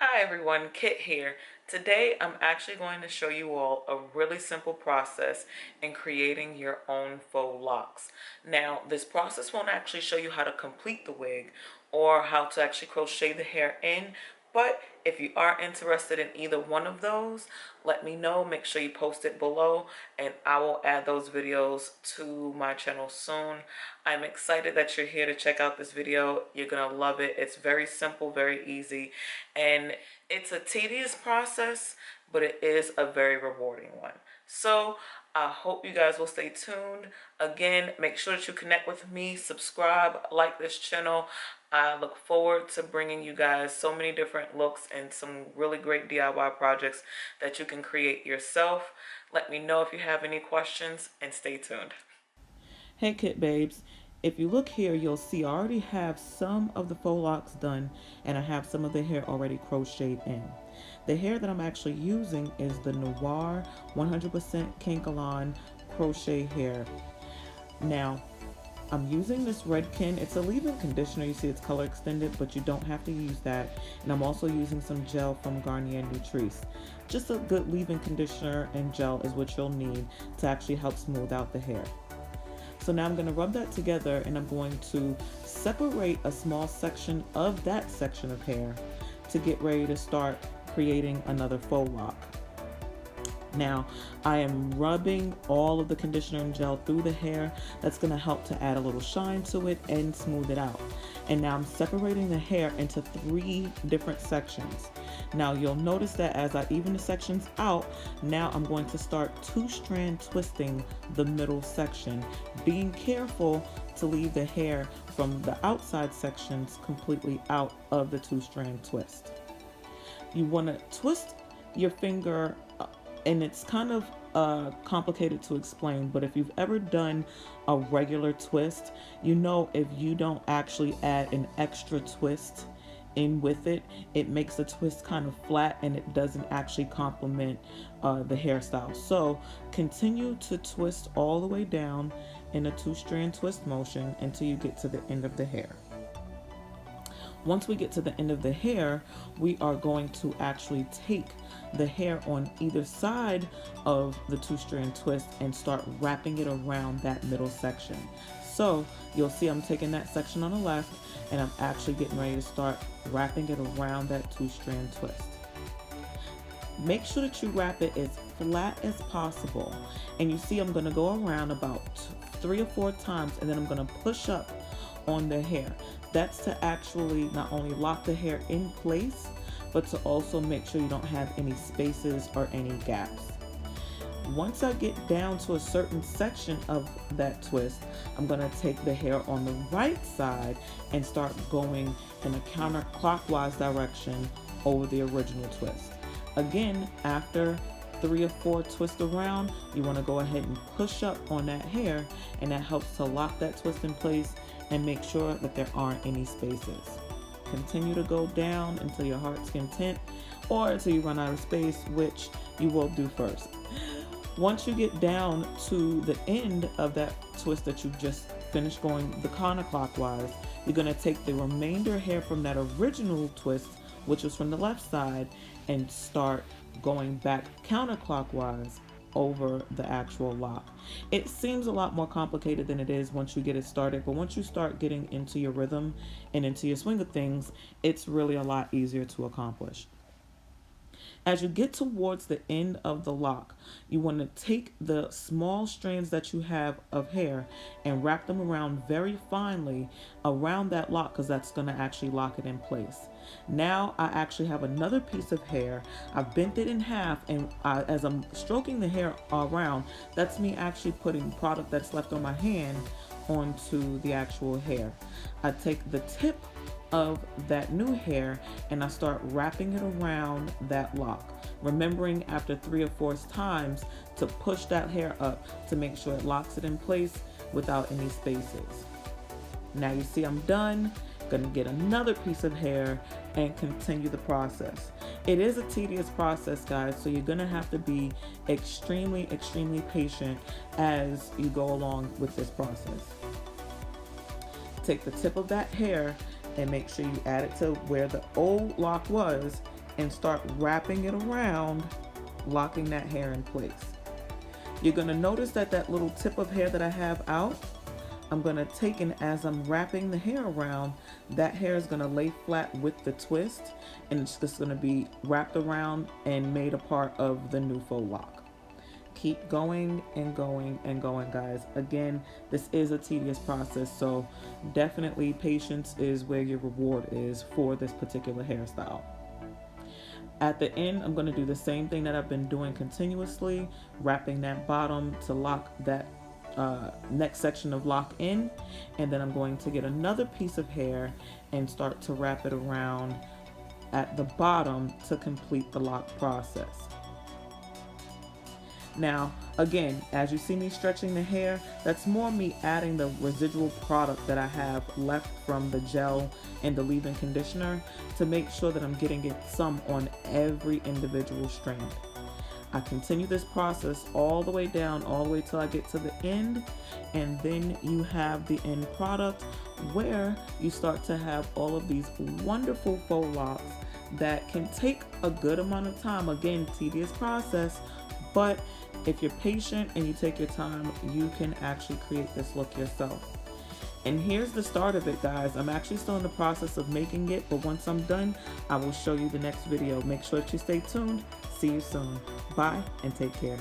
Hi everyone, Kit here. Today I'm actually going to show you all a really simple process in creating your own faux locks. Now, this process won't actually show you how to complete the wig or how to actually crochet the hair in, but if you are interested in either one of those, let me know. Make sure you post it below and I will add those videos to my channel soon. I'm excited that you're here to check out this video. You're gonna love it. It's very simple, very easy, and it's a tedious process, but it is a very rewarding one. So I hope you guys will stay tuned. Again, make sure that you connect with me, subscribe, like this channel. I look forward to bringing you guys so many different looks and some really great DIY projects that you can create yourself. Let me know if you have any questions and stay tuned. Hey Kit Babes, if you look here, you'll see I already have some of the faux locks done and I have some of the hair already crocheted in. The hair that I'm actually using is the Noir 100% Kankalon crochet hair. Now, I'm using this Redken. It's a leave-in conditioner. You see it's color extended, but you don't have to use that. And I'm also using some gel from Garnier Nutrice. Just a good leave-in conditioner and gel is what you'll need to actually help smooth out the hair. So now I'm going to rub that together and I'm going to separate a small section of that section of hair to get ready to start creating another faux lock. Now I am rubbing all of the conditioner and gel through the hair. That's going to help to add a little shine to it and smooth it out. And now I'm separating the hair into 3 different sections. Now you'll notice that as I even the sections out, now I'm going to start 2-strand twisting the middle section, being careful to leave the hair from the outside sections completely out of the 2-strand twist. You want to twist your finger, and it's kind of complicated to explain, but if you've ever done a regular twist, you know if you don't actually add an extra twist in with it, it makes the twist kind of flat and it doesn't actually complement the hairstyle. So continue to twist all the way down in a 2-strand twist motion until you get to the end of the hair. Once we get to the end of the hair, we are going to actually take the hair on either side of the 2-strand twist and start wrapping it around that middle section. So you'll see I'm taking that section on the left and I'm actually getting ready to start wrapping it around that 2-strand twist. Make sure that you wrap it as flat as possible. And you see I'm going to go around about 3 or 4 times and then I'm going to push up on the hair. That's to actually not only lock the hair in place, but to also make sure you don't have any spaces or any gaps. Once I get down to a certain section of that twist, I'm going to take the hair on the right side and start going in a counterclockwise direction over the original twist. Again, after 3 or 4 twists around, you want to go ahead and push up on that hair, and that helps to lock that twist in place and make sure that there aren't any spaces. Continue to go down until your heart's content or until you run out of space, which you will do first. Once you get down to the end of that twist that you just finished going the counterclockwise, you're going to take the remainder hair from that original twist, which was from the left side, and start going back counterclockwise over the actual lock. It seems a lot more complicated than it is once you get it started, but once you start getting into your rhythm and into your swing of things, it's really a lot easier to accomplish. As you get towards the end of the lock, you want to take the small strands that you have of hair and wrap them around very finely around that lock, because that's going to actually lock it in place. Now I actually have another piece of hair. I've bent it in half, and as I'm stroking the hair around, that's me actually putting product that's left on my hand onto the actual hair. I take the tip of that new hair and I start wrapping it around that lock, remembering after 3 or 4 times to push that hair up to make sure it locks it in place without any spaces. Now you see I'm done. Gonna get another piece of hair and continue the process. It is a tedious process, guys, so you're gonna have to be extremely patient as you go along with this process. Take the tip of that hair and make sure you add it to where the old lock was and start wrapping it around, locking that hair in place. You're going to notice that that little tip of hair that I have out, I'm going to take, and as I'm wrapping the hair around, that hair is going to lay flat with the twist, and it's just going to be wrapped around and made a part of the new faux loc. Keep going and going and going, guys. Again, this is a tedious process, so definitely patience is where your reward is for this particular hairstyle. At the end, I'm going to do the same thing that I've been doing continuously, wrapping that bottom to lock that next section of lock in, and then I'm going to get another piece of hair and start to wrap it around at the bottom to complete the lock process. Now, again, as you see me stretching the hair, that's more me adding the residual product that I have left from the gel and the leave-in conditioner to make sure that I'm getting it some on every individual strand. I continue this process all the way down, all the way till I get to the end, and then you have the end product where you start to have all of these wonderful faux locks that can take a good amount of time. Again, tedious process, but if you're patient and you take your time, you can actually create this look yourself. And here's the start of it, guys. I'm actually still in the process of making it, but once I'm done, I will show you the next video. Make sure that you stay tuned. See you soon. Bye and take care.